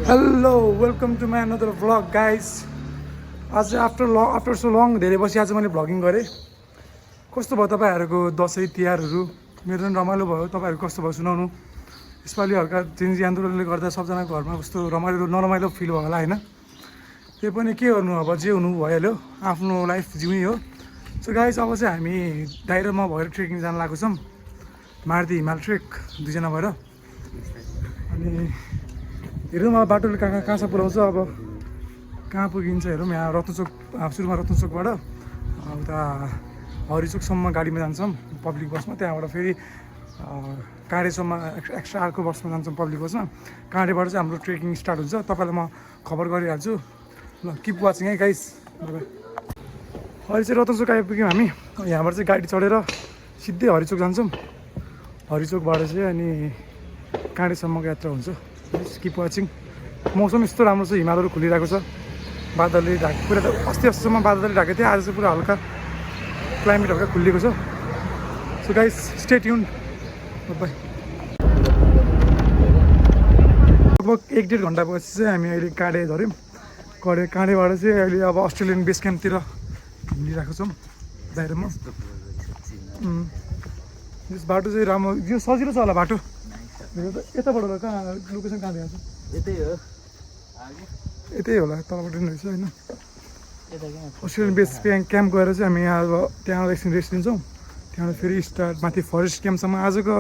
Hello, welcome to my another vlog, guys. आज after so long धेरै पछि आज मैले भ्लगिङ गरेँ। कस्तो भयो तपाईँहरूको दसैँ तिहारहरू? मेरो पनि रमाइलो भयो। तपाईँहरू कस्तो भयो सुनाउनु। यसपालि हल्का जेन्जी आन्दोलनले गर्दा सबजनाको घरमा कस्तो रमाइलो नरमाइलो फिल भयो होला हैन? त्यो पनि के गर्नु, अब जे हुनु भइहाल्यो, आफ्नो लाइफ जिउने हो। सो गाइस, अब चाहिँ हामी दाइरोमा भएर ट्रेकिङ जान लागेको छौँ। मार्दी हिमाल ट्रेक दुईजना भएर। अनि हेरौँ अब बाटोले कहाँसम्म पुऱ्याउँछ। अब कहाँ पुगिन्छ हेरौँ। यहाँ रत्नचोक, सुरुमा रत्नचोकबाट उता हरिचोकसम्म गाडीमा जान्छौँ पब्लिक बसमा। त्यहाँबाट फेरि काँडेसम्म एक्स्ट्रा अर्को बसमा जान्छौँ पब्लिक बसमा। काँडेबाट चाहिँ हाम्रो ट्रेकिङ स्टार्ट हुन्छ। तपाईँलाई म खबर गरिहाल्छु। ल, किप वाचिङ है गाइस। अहिले चाहिँ रत्नचोक आइपुग्यौँ हामी। यहाँबाट चाहिँ गाडी चढेर सिधै हरिचोक जान्छौँ। हरिचोकबाट चाहिँ अनि काँडेसम्मको यात्रा हुन्छ। Keep watching. मौसम यस्तो राम्रो छ, हिमालहरू खुलिरहेको छ। बादलले ढाके पुरा, अस्तिसम्म बादलले ढाकेको थियो, आज चाहिँ पुरा हल्का क्लाइमेट हल्का खुलिएको छ। So guys, stay tune. Bye. लगभग 1-1.5 घन्टा पछि चाहिँ हामी अहिले काँडे झऱ्यौँ। काँडेबाट चाहिँ अहिले अब अस्ट्रेलियन बेस क्याम्पतिर हिँडिरहेको छौँ दाइरोमा। यस बाटो चाहिँ राम्रो, यो सजिलो छ होला बाटो। यताबाट होला, कहाँ लोकेसन कहाँ देखाएको छ? यतै होला, तलबाट रहेछ होइन। अस्ट्रेलियन बेस क्याम्प गएर चाहिँ हामी यहाँ अब त्यहाँ एकछिन रेस्ट लिन्छौँ। त्यहाँबाट फेरि स्टार्ट माथि फरेस्ट क्याम्पसम्म। आजको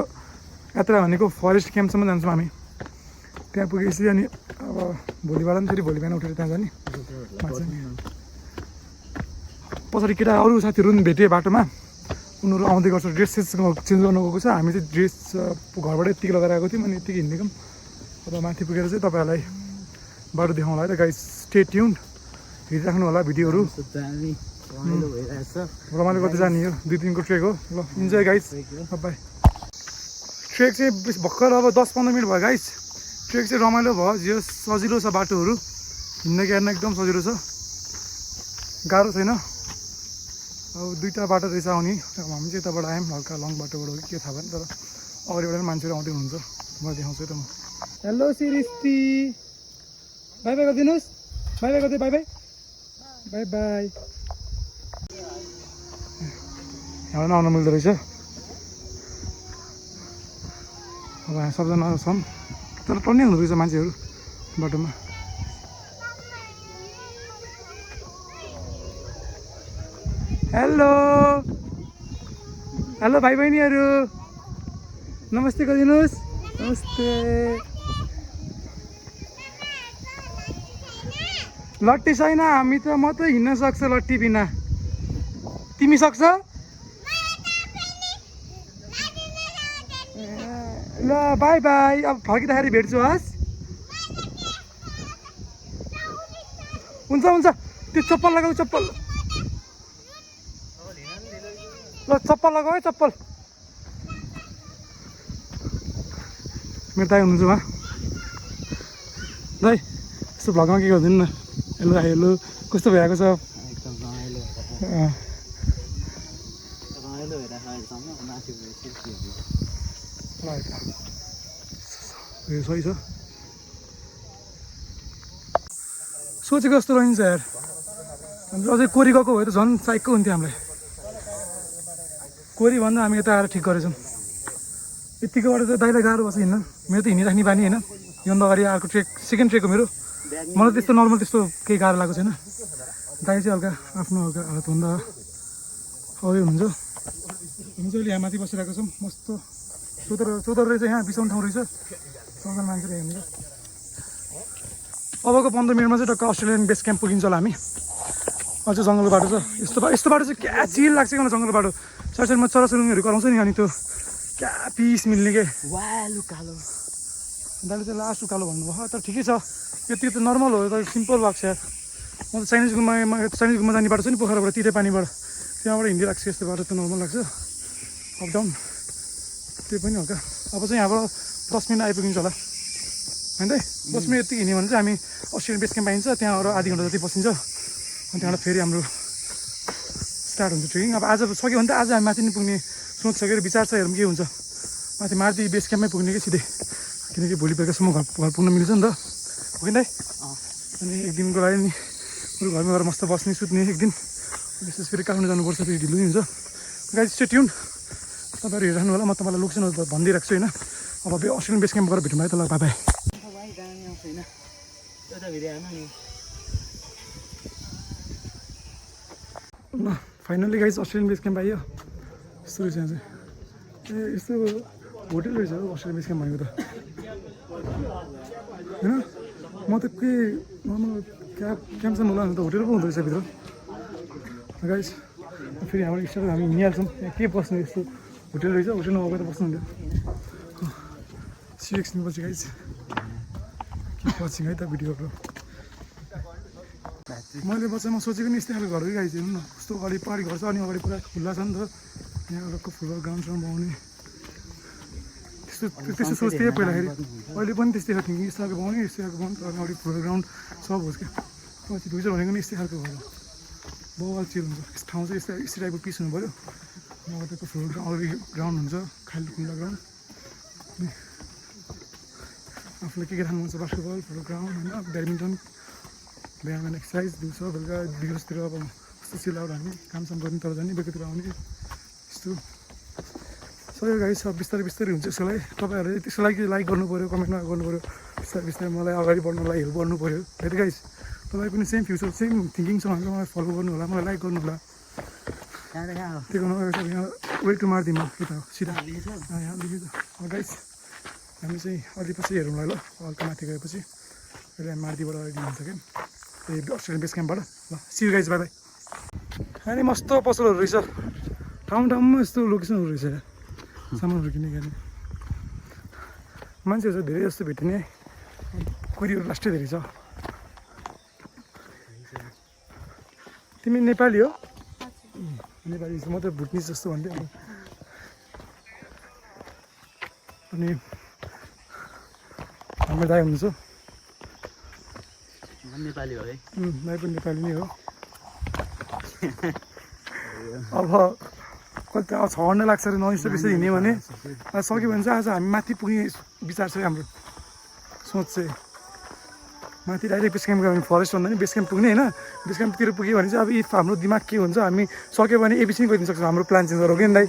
यात्रा भनेको फरेस्ट क्याम्पसम्म जान्छौँ हामी। त्यहाँ पुगेपछि अनि अब भोलिबाट पनि फेरि भोलि बिहान उठेर त्यहाँ जाने। पछाडि केटा अरू साथीहरू पनि भेटेँ बाटोमा। उनीहरू आउँदै गर्छ, ड्रेस चेन्ज गर्नु गएको छ। हामी चाहिँ ड्रेस घरबाट यत्तिकै लगाएर आएको थियौँ, अनि यत्तिकै हिँडेको। अब माथि पुगेर चाहिँ तपाईँहरूलाई बाटो देखाउँला है त गाइस। Stay tune. हेरिराख्नु होला भिडियोहरू। रमाइलो गर्दै जाने हो, 2 दिनको ट्रेक हो। ल, इन्जोय गाइस। बाई। ट्रेक चाहिँ भर्खर अब 10-15 मिनट भयो गाइस। ट्रेक चाहिँ रमाइलो भयो, जो सजिलो छ। बाटोहरू हिँड्न गेर्न एकदम सजिलो छ, गाह्रो छैन। अब 2टा बाटो रहेछ आउने। अब हामी चाहिँ यताबाट आयौँ, हल्का लङ बाटोबाट हो कि के थाहा भएन, तर अगाडिबाट पनि मान्छेहरू आउँदै हुनुहुन्छ। म देखाउँछु त म। हेलो सिरिस्ती, बाई बाई गरिदिनुहोस्। बाई बाई गरिदिए। By by by by. यहाँ आउनु मिल्दो रहेछ। अब यहाँ सबजना छन्, तर टन्नै हुँदो रहेछ मान्छेहरू बाटोमा। हेलो हेलो भाइ बहिनीहरू, नमस्ते गरिदिनुहोस्। नमस्ते। लट्टी छैन, हामी त म त हिँड्न सक्छ लट्टी बिना। तिमी सक्छ? ल बाई बाई। अब फर्किँदाखेरि भेट्छु हस्। हुन्छ हुन्छ। त्यो चप्पल लगाऊ, चप्पल। ल चप्पल लगाऊ है, चप्पल। मेरो दाइ हुनुहुन्छ उहाँ। दाइ, यस्तो भ्लगमा के गरिदिनु न। हेलो हेलो, कस्तो भइरहेको छ? सही छ। सोचेको जस्तो रहन्छ यार। अझै कोरी गएको भए त झन् साइकको हुन्थ्यो हामीलाई। कोरी भन्दा हामी यता आएर ठिक गरेछौँ। यत्तिकोबाट त दाइलाई गाह्रो पर्छ हिँड्न। मेरो त हिँडिराख्ने बानी होइन। योभन्दा अगाडि अर्को ट्रेक, सेकेन्ड ट्रेक हो मेरो। मलाई त्यस्तो नर्मल त्यस्तो केही गाह्रो लागेको छैन। दाइ चाहिँ हल्का आफ्नो हल्का हालतभन्दा अगाडि हुनुहुन्छ। हामी चाहिँ अहिले यहाँ माथि बसिरहेको छौँ। मस्त चौधर रहेछ, यहाँ बिसाउने ठाउँ रहेछ। 14 मान्छेले हेर्नु। अबको 15 मिनटमा चाहिँ टक्क अस्ट्रेलियन बेस क्याम्प पुगिन्छ होला हामी। अझ जङ्गल बाटो छ। यस्तो बाटो चाहिँ क्या चिल लाग्छ क्या जङ्गल बाटो। साइडमा चराचुरुङ्गीहरू कराउँछ नि, अनि त्यो क्या पिस मिल्ने के। उकालो दाइले चाहिँ लास्ट उकालो भन्नुभयो, तर ठिकै छ। यति त नर्मल हो, तर सिम्पल भएको छ यार। म त चाइनिज गुम्बा जाने बाटो छ नि, पोखराबाट तिते पानीबाट, त्यहाँबाट हिँडिरहेको छु। यस्तो बाटो त नर्मल लाग्छ, अप डाउन। त्यो पनि हल्का। अब चाहिँ यहाँबाट 10 मिनट आइपुगिन्छ होला होइन त। 10 मिनट यति हिँड्यो भने चाहिँ हामी अस्ट्रेलियन बेस क्याम्प पाइन्छ। त्यहाँबाट आधी घन्टा जति बसिन्छ, अनि त्यहाँबाट फेरि हाम्रो स्टार्ट हुन्छ ट्रेकिङ। अब आज सक्यो भने त आज हामी माथि नै पुग्ने सोचिसकेर विचार छ। हेरौँ के हुन्छ। माथि मार्दी बेस क्याम्पमै पुग्ने कि सिधै, किनकि भोलि बेलुकासम्म घर पुग्न मिल्छ नि त। कि दाइ अनि एक दिनको लागि नि बरु घरमा गएर मस्त बस्ने सुत्ने एक दिन विशेष फेरि काठमाडौँ जानुपर्छ फेरि ढिलो हुन्छ गाइज स्टे ट्युन तपाईँहरू हेरिरहनु होला म तपाईँलाई लोकेसनहरू भनिदिइरहेको छु होइन अब अस्ट्रेलियन बेस क्याम्प गएर भेटौँ है त ल बाई ल finally guys Australian base camp आयो यस्तो रहेछ यहाँ चाहिँ ए यस्तो होटेल रहेछ हौ अस्ट्रेलियन बेस क्याम्प भनेको त होइन म त के नर्मल क्याम्पसम्म होला भने त होटेल पो हुँदो रहेछ भित्र गाइज फेरि हाम्रो स्टाफ हामी हिँडिहाल्छौँ यहाँ के बस्नु यस्तो होटेल रहेछ होटेलमा गएर बस्नु हुन्थ्यो एकछिनपछि गाइज के पछिङ है त भिडियोहरू मैले बच्चामा सोचेको नि यस्तै खालको घर गाइज हेर्नु न कस्तो अगाडि पहाडी घर छ अनि अगाडि पुरा खुल्ला छ नि त यहाँ एउटा फुटबल ग्राउन्डसम्म बनाउने त्यस्तो सोच थिएँ पहिलाखेरि अहिले पनि त्यस्तै खालको थिङ्किङ यस्तो खालको बनाउने यस्तै खालको बनाउनु तर अगाडि फुटबल ग्राउन्ड सब होस् क्या पछि फ्युचर भनेको नि यस्तै खालको घर बवाल चिल हुन्छ यस्तो ठाउँ चाहिँ यस्तै टाइपको पिस हुनु पऱ्यो अगाडिको फुटबल अगाडि ग्राउन्ड हुन्छ खाली खुल्ला ग्राउन्ड अनि आफूले के खानु हुन्छ बास्केटबल फुटबल ग्राउन्ड होइन ब्याडमिन्टन बिहान एक्सर्साइज दिउँसो बेलुका दिवसतिर अब कस्तो चिल आउट हामी कामसाम गर्ने तर जाने बेलुकातिर आउने यस्तो सबै गाई सब बिस्तारै बिस्तारै हुन्छ यसको लागि तपाईँहरूले त्यसको लागि लाइक गर्नु पऱ्यो कमेन्टमा गर्नु पऱ्यो बिस्तारै बिस्तारै मलाई अगाडि बढ्नलाई हेल्प गर्नु पऱ्यो है त गाइस तपाईँ पनि सेम फ्युचर सेम थिङ्किङ छ भने मलाई फलो गर्नु होला मलाई लाइक गर्नु होला त्यो गर्नु यहाँ वेट टु मारिदिउँ कि त सिधा यहाँ लेखेको छ गाइस हामी चाहिँ अलि पछि हेरौँ ल हल्का माथि गएपछि अहिले हामी मार्दीबाट रेडी हुन्छ क्या ए अस्ट्रेलियन बेस क्याम्पबाट ल सिउ गाइस बाई बाई अनि मस्त पसलहरू रहेछ ठाउँ ठाउँमा यस्तो लोकेसनहरू रहेछ सामानहरू किने गर्ने मान्छेहरू चाहिँ धेरै जस्तो भेटिने कुरीहरू लास्टै धेरै छ तिमी नेपाली हो नेपाली म त भुटनिस जस्तो भन्थेँ अनि हाम्रो दाइ हुनुहुन्छ नेपाली हो है दाइ पनि नेपाली नै हो अब कति अब 6 घन्टा लाग्छ अरे नन स्टप यसरी हिँड्यो भने सक्यो भने चाहिँ आज हामी माथि पुग्ने विचार छ हाम्रो सोच चाहिँ माथि डाइरेक्ट बेस क्याम्प गयो भने फरेस्ट भन्दा नि बेस क्याम्प पुग्ने होइन बेस क्याम्पतिर पुग्यो भने चाहिँ अब इफ हाम्रो दिमाग के हुन्छ हामी सक्यो भने एबिसी पनि गइदिनु सक्छौँ हाम्रो प्लान चेन्ज गरौँ कि दाइ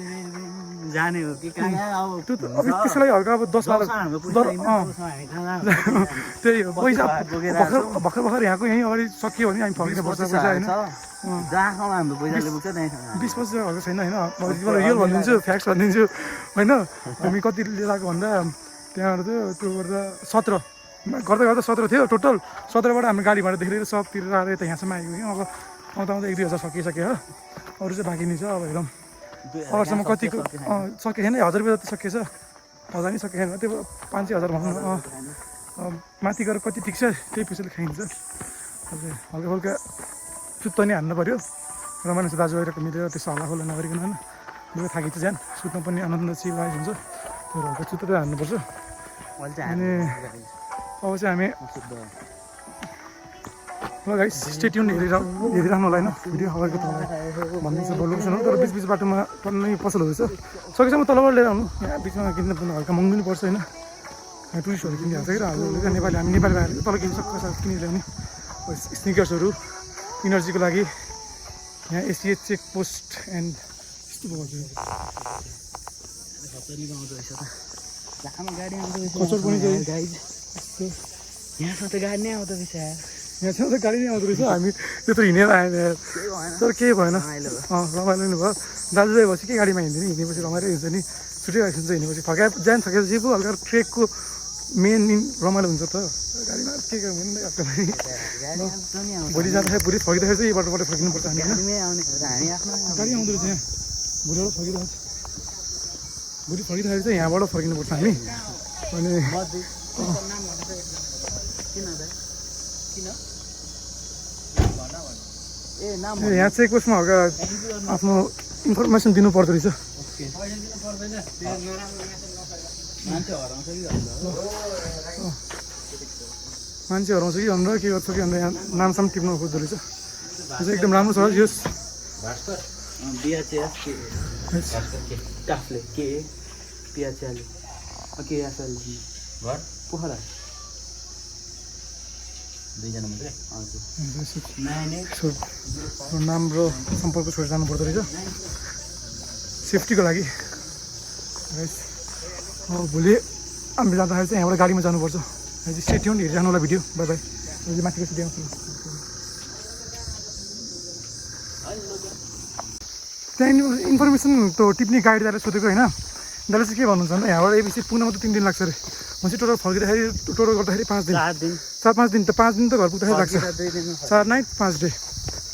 जाने हो कि अब त्यसको लागि हल्का अब 10-12 त्यही हो पैसा भर्खर भर्खर यहाँको यहीँ अगाडि सकियो भने हामी फर्किनुपर्छ पैसा होइन 20-25 हल्का छैन होइन रियल भनिदिन्छु फ्याक्ट्स भनिदिन्छु होइन हामी कति लिएर आएको भन्दा त्यहाँबाट चाहिँ त्यो गर्दा 17 गर्दा 17 थियो टोटल 17बाट हाम्रो गाडी भाडा देखेर सबतिर आएर यता यहाँसम्म आएको कि अब आउँदा आउँदा 1-2 हजार सकिसक्यो हो अरू चाहिँ बाँकी नै छ अब हेरौँ अरूसम्म कतिको सकेको छैन 1000 रुपियाँ जति सकिएछ 1000 नै सकेको छैन त्यो 5-6 हजार भनौँ न माथि गएर कति ठिक छ त्यही पैसाले खाइन्छ हजुर हल्का हल्का सुत्त नि हान्नु पऱ्यो रमाइलो छ दाजुभाइहरूको मिलेर त्यसो हल्लाखोला नगरिकन होइन बेलुका थाकी चाहिँ जान सुत्न पनि आनन्द चिल लाइफ हुन्छ त्यो हल्का सुत्त चाहिँ हान्नुपर्छ अनि अब चाहिँ हामी ल गाइस स्टे ट्युन हेरिराख्नु होला होइन भिडियो अगाडिको तपाईँलाई भनिदिन्छ लोकेसनहरू तर बिच बिच बाटोमा टन्नै पसलहरू छ सकेसम्म तलबाट लिएर आउनु यहाँ बिचमा किन्न पनि हल्का महँगो पनि पर्छ होइन टुरिस्टहरू किनिहाल्छ कि र हजुरले नेपाली हामी नेपाली भाइहरूले तल किन्न सक्छ किनिरहने स्निकर्सहरू इनर्जीको लागि यहाँ एसिएच चेक पोस्ट एन्ड यस्तो कचर पनि यहाँसम्म त गाडी नै आउँदो रहेछ यहाँसम्म त गाडी नै आउँदो रहेछ हामी त्यत्रो हिँडेर आएन तर केही भएन रमाइलो नै भयो दाजुभाइ भएपछि के गाडीमा हिँड्दैन हिँडेपछि रमाइलो हुन्छ नि छुट्टै भएको हुन्छ हिँडेपछि जान सकेपछि पो हल्का ट्रेकको मेन रमाइलो हुन्छ त गाडीमा के भोलि जाँदाखेरि भोलि फर्किँदाखेरि चाहिँ यहीबाट फर्किनुपर्छ हामी गाडी आउँदो रहेछ यहाँ भोलिबाट फर्किरहेको भोलि फर्किँदाखेरि चाहिँ यहाँबाट फर्किनुपर्छ हामी अनि यहाँ चाहिँ कसमा हल्का आफ्नो इन्फर्मेसन दिनु पर्दो रहेछ मान्छे हराउँछ कि भनेर के गर्छ कि भनेर यहाँ नामसाम टिप्नु खोज्दो रहेछ त्यो चाहिँ एकदम राम्रो छ यस दुईजना मात्रै हजुर नानी सो नाम र सम्पर्क छोडेर जानु पर्दो रहेछ सेफ्टीको लागि गाइस भोलि हामी जाँदाखेरि चाहिँ यहाँबाट गाडीमा जानुपर्छ स्टे ट्युन हेरिरहनु होला भिडियो बाई बाई अहिले माथिको सिटी आउँछु त्यहाँ इन्फर्मेसन त टिप्ने गाइड दाइले सोधेको होइन दाइले चाहिँ के भन्नुहुन्छ भने यहाँबाट एबिसी पुग्नमा त 3 दिन लाग्छ अरे म चाहिँ टोटल फर्किँदाखेरि टोटल गर्दाखेरि 5 दिन 4-5 दिन त 5 दिन त घर पुग्दाखेरि लाग्छ 4 नाइट 5 डे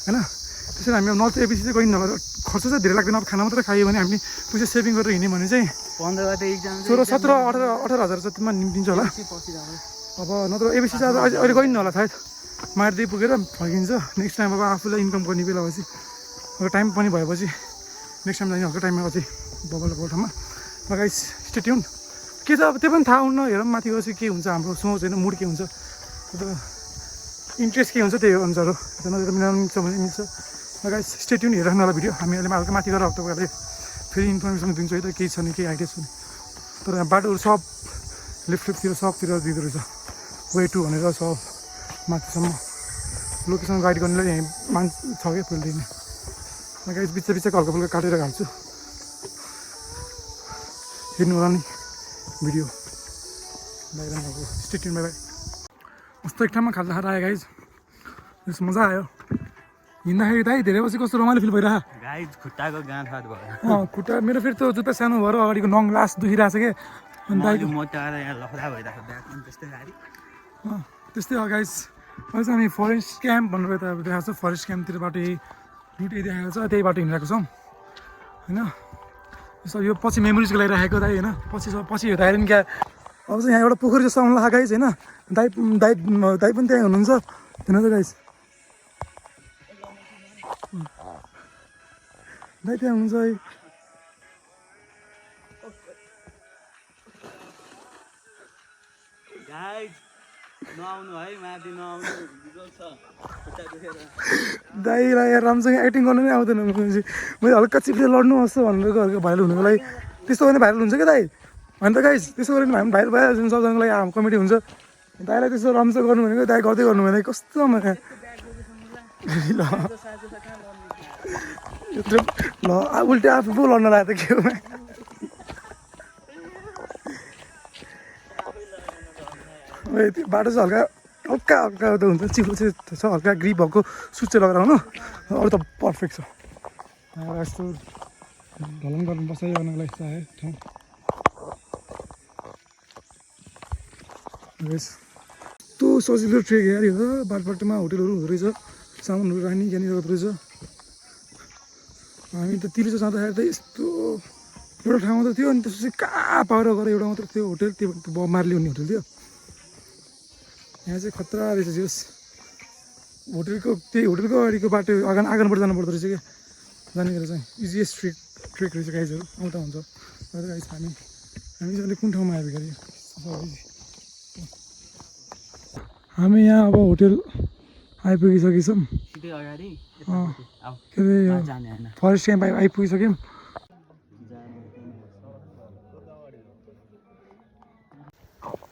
होइन त्यसरी हामी नर्थ एबिसी चाहिँ गइन् नभएर खर्च चाहिँ धेरै लाग्दैन अब खाना मात्रै खायो भने हामीले पैसा सेभिङ गरेर हिँड्यो भने चाहिँ 16-17-18 हजार जतिमा निम्तिन्छ होला अब नत्र एबिसी चाहिँ अहिले गइन् होला सायद मार्दै पुगेर फर्किन्छ नेक्स्ट टाइम अब आफूलाई इन्कम गर्ने बेला भएपछि अब टाइम पनि भएपछि नेक्स्ट टाइम जाने हल्का टाइममा अझै बबल ठाउँमा गाइस स्टे ट्युन के छ अब त्यो पनि थाहा हुन्न हेरौँ माथि गएपछि के हुन्छ हाम्रो सोच होइन मुड के हुन्छ इन्ट्रेस्ट के हुन्छ त्यही अनुसार हो नजर मिलाउनु मिल्छ भने मिल्छ गाइस स्टे ट्युन हेरिराख्नु होला भिडियो हामी अहिले हल्का माथि गएर तपाईँहरूले फेरि इन्फर्मेसन दिन्छु है त केही छ नि केही आइडिया छैन तर यहाँ बाटोहरू सब लेफ्टतिर सबतिर दिँदो रहेछ वे टू भनेर सब माथिसम्म लोकेसन गाइड गर्नेलाई यहीँ मान्छे छ क्या फुल्दिने गाइस बिच हल्का फुल्का काटेर हाल्छु हेर्नु होला नि भिडियो बाहिर स्टेट बाई कस्तो एक ठाउँमा खाजा खाएर आयो गाइज त्यस मजा आयो हिँड्दाखेरि दाइ धेरै पछि कस्तो रमाइलो फिल भइरहेको गाइज खुट्टाको गाँठ फाट भयो खुट्टा मेरो फेरि त्यो जुत्ता सानो भएर अगाडिको नङ लास्ट दुखिरहेको छ क्या अनि दाइको मोटाएर यहाँ लफडा भइरहेको ब्यागमा त्यस्तै गाडी त्यस्तै हो गाइज अहिले चाहिँ हामी फरेस्ट क्याम्प भनेर यता देखाएको छ फरेस्ट क्याम्पतिर बाटो यही रुट यही देखाएको छ त्यही बाटो हिँडिरहेको छौँ होइन यसो यो पछि मेमोरिजको लागि राखेको दाइ होइन पछि हेर्दाखेरि नि क्या अब चाहिँ यहाँ एउटा पोखरी जस्तो आउनु लाग्यो गाइज होइन दाइ पनि त्यहाँ हुनुहुन्छ होइन त गाइज दाइ त्यहाँ हुनुहुन्छ है गाइज नआउनु है माथि नआउनु दाइलाई यहाँ राम्रोसँग एक्टिङ गर्नु नै आउँदैन मैले हल्का चिप्ले लड्नु जस्तो भनेर हल्का भाइरल हुनुको लागि त्यस्तो भने भाइरल हुन्छ क्या दाइ होइन त गाइस त्यस्तो गरेर हामी भाइरल भइहाल्छ सबजनाको लागि हाम्रो कमेडी हुन्छ दाइलाई त्यस्तो राम्रोसँग गर्नु भनेको दाइ गर्दै गर्नु भने कस्तो ल उल्टे आफू पो लड्न लाग्यो त के हो त्यो बाटो चाहिँ हल्का त हुन्छ चिप्लो चाहिँ छ हल्का ग्रिप भएको सुट चाहिँ लगाएर आउनु अरू त पर्फेक्ट छ यस्तो ढलन गर्नु बसाइ गर्नको लागि चाहे ठाउँ यस्तो सजिलो ट्रेक यार यो बाटोमा होटेलहरू हुँदो रहेछ सामानहरू राख्ने यहाँनिर गर्दो रहेछ हामी त तिर्सो जाँदाखेरि त यस्तो एउटा ठाउँ मात्रै थियो अनि त्यसपछि कहाँ पाएर गएर एउटा मात्रै थियो होटेल त्यो मार्ली हुने होटेल थियो यहाँ चाहिँ खतरा रहेछ जोस् होटेलको अगाडिको बाटो आँगनबाट जानुपर्दो रहेछ क्या जानेर चाहिँ इजिएस्ट ट्रेक रहेछ गाइजहरू आउँदा हुन्छ गाइज हामी चाहिँ अहिले कुन ठाउँमा आइपुग्यो हामी यहाँ अब होटेल आइपुगिसकेछौँ के अरे फरेस्ट क्याम्प आइपुगिसक्यौँ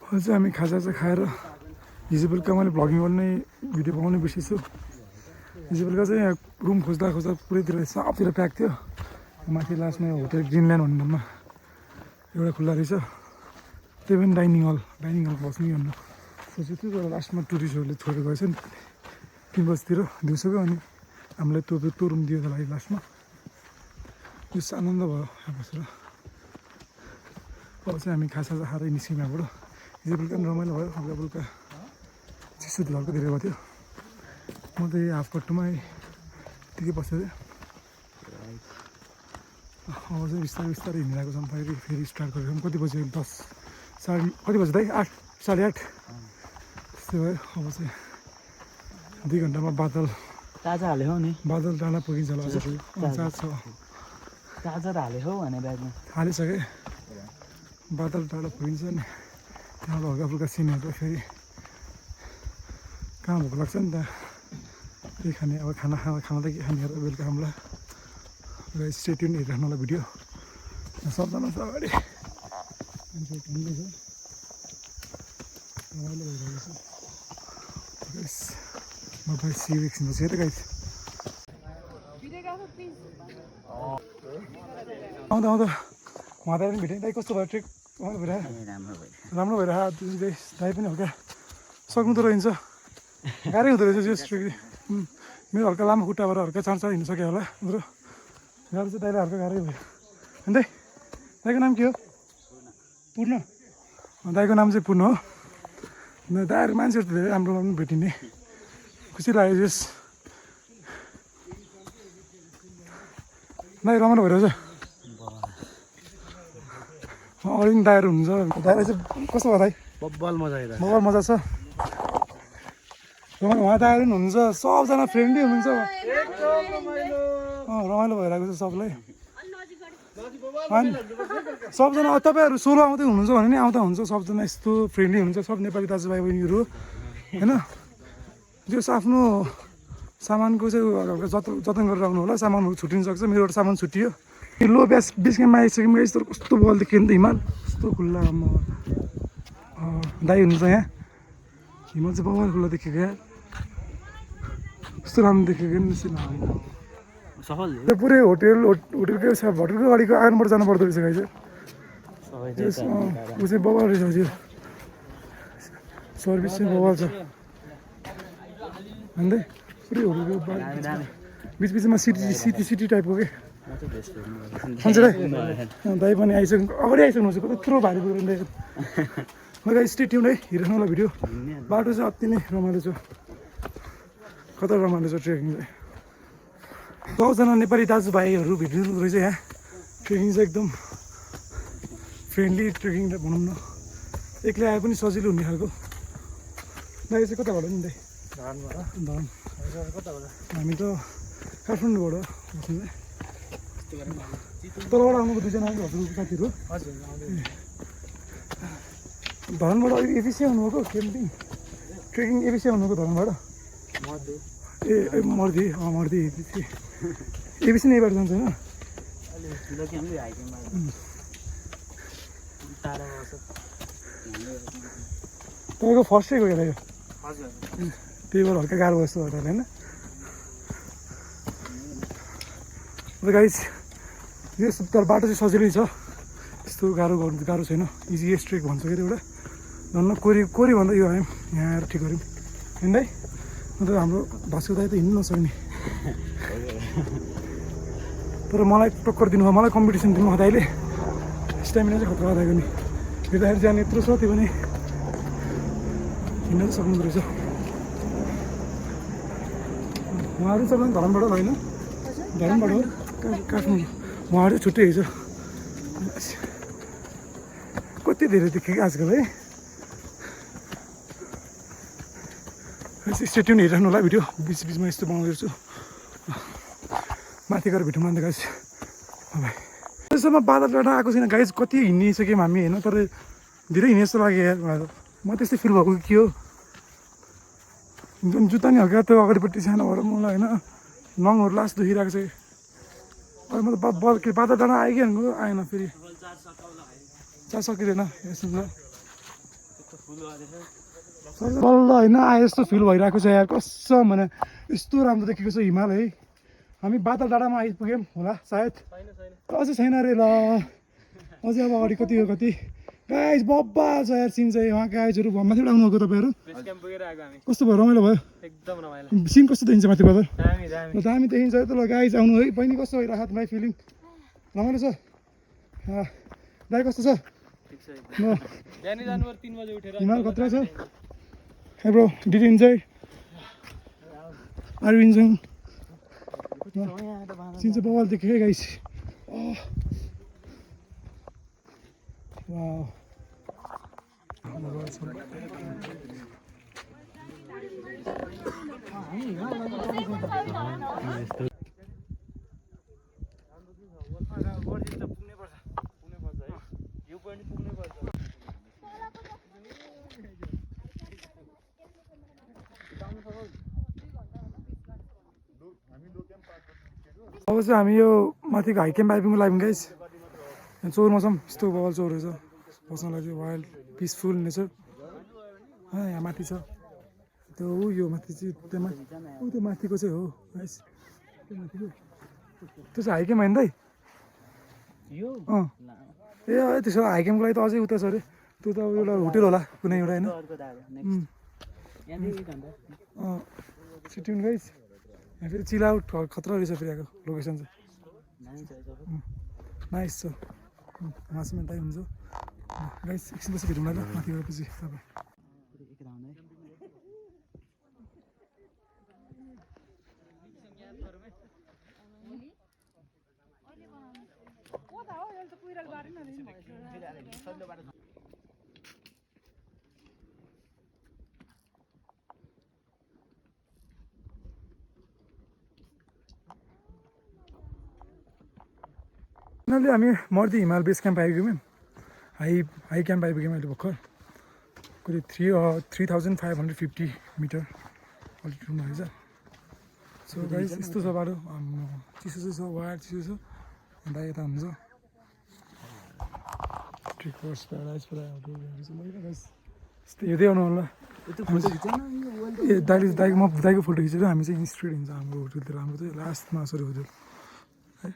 चाहिँ हामी खाजा चाहिँ खाएर हिजो बेलुका मैले भ्लगिङ गर्ने भिडियो बनाउने बिर्सेछु हिजो बेलुका चाहिँ यहाँ रुम खोज्दा पुरैतिर सबतिर प्याक थियो माथि लास्टमा होटेल ग्रिनल्यान्ड भन्ने ठाउँमा एउटा खुल्ला रहेछ त्यही पनि डाइनिङ हल बस्ने भन्नु सोचेको थियो तर लास्टमा टुरिस्टहरूले छोडेर गएछ नि 3 बजीतिर दिउँसोको अनि हामीलाई त्यो रुम दियो त लागि लास्टमा त्यो आनन्द भयो यहाँ बसेर अब चाहिँ हामी खासा खाएर निस्क्यौँ यहाँबाट हिजो बेलुका पनि रमाइलो भयो हल्का बेलुका चिसो हल्का धेरै भएको थियो म त यही हाफ कट्टुमा यतिकै बसेको थिएँ अब चाहिँ बिस्तारै हिँडिरहेको छौँ फेरि स्टार्ट गरेको कति बजी 10 कति बजी दाइ 8 8:30 त्यस्तै भयो अब चाहिँ 2 घन्टामा बादल हाल्यो नि बादल डाँडा पुगिन्छ होला अझै चार्ज छ चार्जर हाल्यो हौ भने ब्यागमा हालिसकेँ बादल डाँडा पुगिन्छ नि त्यहाँबाट हल्का फुल्का सिनहरू फेरि कहाँ भोक लाग्छ नि त त्यही खाने अब खाना त के खाने बेलुका हामीलाई र स्टे ट्युन हेरिराख्नुलाई भिडियो सबजना छ अगाडि मान्छेहरू हिँड्दैछ रमाइलो भइरहेको छ यस बाई सी यु एकछिन पछि है त गाइस आउँदा आउँदा उहाँ दाइ पनि भेटेँ दाइ कस्तो भयो ट्रेक राम्रो भइरहेको राम्रो भइरहेको दाइ पनि हल्का सक्नु त रहन्छ गाह्रै हुँदो रहेछ यस ट्रेक मेरो हल्का लामो खुट्टाबाट हल्का चाँड हिँड्नु सक्यो होला मेरो गाह्रो चाहिँ दाइलाई हल्का गाह्रै भयो होइन दाइ दाइको नाम के हो पूर्ण दाइको नाम चाहिँ पूर्ण हो दाइहरू मान्छेहरू त धेरै राम्रो पनि भेटिने खुसी लाग्यो यस दाइ रमाइलो भइरहेछ अरू पनि दाइहरू हुन्छ दाइलाई चाहिँ कस्तो भयो दाइ बब्बल मजा आइरहेको बब्बल मजा छ रमाइलो उहाँ दाइहरू पनि हुनुहुन्छ सबजना फ्रेन्डली हुनुहुन्छ रमाइलो भइरहेको छ सबलाई अनि सबजना तपाईँहरू सोलो आउँदै हुनुहुन्छ भने नि आउँदा हुन्छ सबजना यस्तो फ्रेन्डली हुनुहुन्छ सब नेपाली दाजुभाइ बहिनीहरू होइन जस आफ्नो सामानको चाहिँ हल्का जतन गरेर आउनु होला सामानहरू छुट्टिन सक्छ मेरो एउटा सामान छुट्टियो लो बेस क्याम्पमा आइसक्यो गाइस तर कस्तो बल देख्यो नि त हिमाल कस्तो खुल्ला दाइ हुनुहुन्छ यहाँ हिमाल चाहिँ बवाल खुल्ला देखेको यहाँ कस्तो राम्रो देखेको नि सफल पुरै होटेलकै होटेलको गाडीको आँगनबाट जानु पर्दो रहेछ गाई चाहिँ ऊ चाहिँ बवाल रहेछ हजुर सर्भिस चाहिँ बवाल छ भन्दै पुरै होटेलको बिचबिचमा सिटी टाइपको के खान्छ दाइ पनि आइसक्नु अगाडि आइसक्नुहुन्छ कत्रो भारी पुग्यो दाइ मलाई स्टे ट्युन है हेर्नु होला भिडियो बाटो चाहिँ अति नै रमाइलो छ कता रमाइलो छ ट्रेकिङ चाहिँ 10जना नेपाली दाजुभाइहरू भेटिनु रहेछ यहाँ ट्रेकिङ चाहिँ एकदम फ्रेन्डली ट्रेकिङ भनौँ न एक्लै आए पनि सजिलो हुने खालको दाइ चाहिँ कताबाट नि दाइ धन हामी त काठमाडौँबाट बस्नु तलबाट आउनुको 2जना हजुरको साथीहरू धनबाट एबिसी आउनुभएको क्याम्पिङ ट्रेकिङ एबिसी आउनुभएको धनबाट ए मर्दी एबिसी नै यहीबाट जान्छ होइन तपाईँको फर्स्टै गयो यो त्यही भएर हल्का गाह्रो जस्तो भयो होइन गाइस यो तर बाटो चाहिँ सजिलै छ त्यस्तो गाह्रो छैन इजिएस्ट ट्रेक भन्छ के एउटा धन्न कोरी भन्दा यो आयौँ यहाँ आएर ठिक गऱ्यौँ होइन दाइ अन्त हाम्रो भास्कर दाइ त हिँड्नु नसक्ने तर मलाई टक्कर दिनुभयो मलाई कम्पिटिसन दिनुभयो दाइले स्ट्यामिना चाहिँ खतरा दाइको नि हेर्दाखेरि जाने यत्रो छ त्यो पनि हिँड्न चाहिँ सक्नुहुँदो रहेछ उहाँहरू सबैजना धरमबाट होइन धरमबाट हो काठमाडौँ उहाँहरू चाहिँ छुट्टै छ कति धेरै देखेँ कि आजकल है स्टेट्युन हेरिराख्नु होला भिडियो बिचमा यस्तो बनाउँदै छु माथि गएर भेटौँ न त गाइस त्यसमा बादल डाँडा आएको छैन गाइस कति हिँडिसक्यौँ हामी होइन तर धेरै हिँडे जस्तो लाग्यो यार म त्यस्तै फिल भएको के हो जुत्ता नि हल्का त्यो अगाडिपट्टि सानो भएर मलाई होइन नङहरू लास्ट दुखिरहेको छ अहिले म त बादल डाँडा आयो कि आएन फेरि चार सकिँदैन यसो बल्ल होइन आए जस्तो फिल भइरहेको छ यार कसम भने यस्तो राम्रो देखेको छ हिमाल है हामी बादल डाँडामा आइपुग्यौँ होला सायद अझै छैन अरे ल अझै अब अगाडि कति हो कति गाइस बब्बा छ यार सिन चाहिँ उहाँ गाइजहरू माथिबाट आउनुभएको तपाईँहरू कस्तो भयो रमाइलो भयो सिन कस्तो देखिन्छ माथिबाट दामी देखिन्छ त ल गाइज आउनु है बहिनी कस्तो भइरहेको भाइ फिलिङ रमाइलो छ दाइ कस्तो छ हिमाल खतरा छ Hey bro, did you enjoy? Are you enjoying? Since the ball, the guys. Oh. Wow. अब चाहिँ हामी यो माथिको हाई क्याम्प आइपुग्नु लाग्यौँ गाइस चोर मौसम यस्तो बवाल चोर रहेछ बस्नलाई चाहिँ वाइल्ड पिसफुल नेचर यहाँ माथि छ त्यो यो माथि चाहिँ त्यो माथिको चाहिँ हो गाइस त्यो माथिको त्यो चाहिँ हाइकेम होइन दाइ यो ए त्यसो हाइकेमको लागि त अझै उता छ अरे त्यो त अब एउटा होटेल होला कुनै एउटा होइन सिटिङ गाइस यहाँ फेरि चिल आउट खतरा रहेछ फेरि आएको लोकेसन चाहिँ नाइस छ मासुमा दाइ हुन्छ गाइस एकछिन पछि भेटौँ ल माथि गएपछि तपाईँ उनीहरूले हामी मर्दी हिमाल बेस क्याम्प आइपुग्यौँ हाई क्याम्प आइपुग्यौँ अहिले भर्खर कति 3550 मिटर अल्टिट्युडमा रहेछ सो गाइस यस्तो छ बाटो चिसो चाहिँ छ वायर चिसो छ अन्त यता हुन्छ ट्रिकर्स प्याराडाइज यस्तो हेर्दै आउनु होला ए दाइको फोटो खिचेर हामी चाहिँ इन्स्टिट्युट हिँड्छ हाम्रो होटलतिर हाम्रो चाहिँ लास्टमा सरी होटल है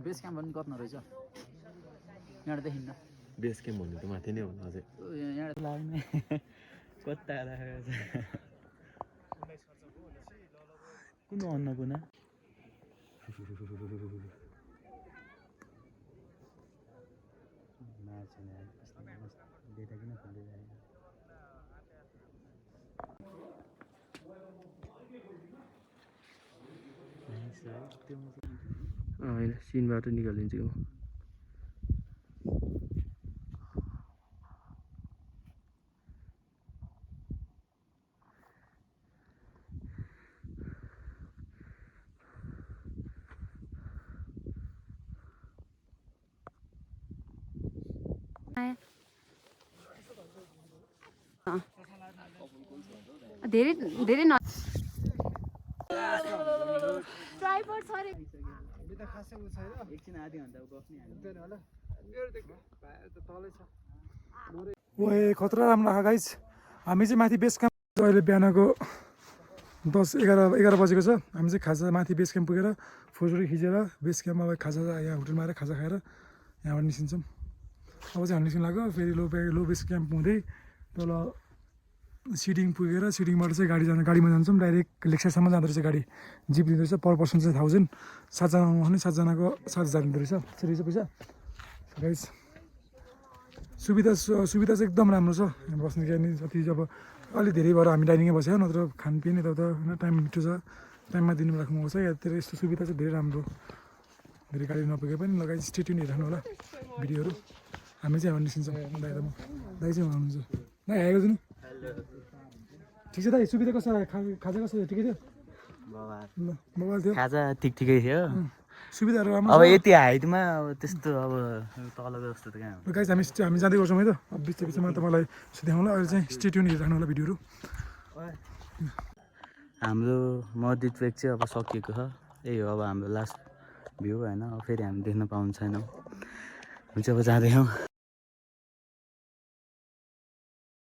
बेस क्याम्प पनि कत्न रहेछ यहाँदेखि न बेस क्याम्प भन्नु त माथि नै हो अझै यहाँ लाग्ने कता राखेको छ कुन अन्नपूर्ण होइन सिनबाट निकालिदिन्छु म धेरै धेरै न ट्राइपड छ रे एकछिन आधी घन्टा बस्ने ओए खतरा राम्रो आएको गाइस हामी चाहिँ माथि बेस क्याम्प अहिले बिहानको 10-11 बजेको छ हामी चाहिँ खाजा माथि बेस क्याम्प पुगेर फोटोहरू खिचेर बेस क्याम्पमा अब खाजा यहाँ होटलमा आएर खाजा खाएर यहाँबाट निस्किन्छौँ अब चाहिँ हामी निस्किनु लाग्यो फेरि लो बेस क्याम्प हुँदै तल सिडिङ पुगेर सिडिङबाट चाहिँ गाडीमा जान्छौँ डाइरेक्ट लेक्सारसम्म जाँदो रहेछ गाडी जिप दिँदो रहेछ पर पर्सन चाहिँ 1000 7जना आउनु भने 7जनाको 7000 दिँदो रहेछ त्यसरी चाहिँ पैसा गाइस सुविधा चाहिँ एकदम राम्रो छ यहाँ बस्नु क्या नि जति अब अलि धेरै भएर हामी डाइनिङै बस्यो नत्र खानपिन यताउता होइन टाइम मिठो छ टाइममा दिनु राख्नुपर्छ यतातिर यस्तो सुविधा चाहिँ धेरै राम्रो धेरै गाडी नपुगे पनि लगाइ स्टेट्युन हेर्नु होला भिडियोहरू हामी चाहिँ यहाँ निस्किन्छौँ दाइ चाहिँ हुनुहुन्छ दाइ आएको दिनु ठिक छ दाइ सुविधा कस्तो खाजा कस्तो ठिकै थियो ल मोबाइल थियो खाजा ठिकै थियो सुविधाहरू राम्रो अब यति हाइटमा अब त्यस्तो अब तलको जस्तो त कहाँ गाइस हामी जाँदै गर्छौँ है त अब बिचमा तपाईँलाई देखाउँला अहिले चाहिँ स्टेट्युन हेरिराख्नु होला भिडियोहरू हाम्रो मस्जिद ट्रेक चाहिँ अब सकिएको छ यही हो अब हाम्रो लास्ट भ्यू होइन अब फेरि हामी देख्न पाउने छैनौँ हुन्छ अब जाँदैछौँ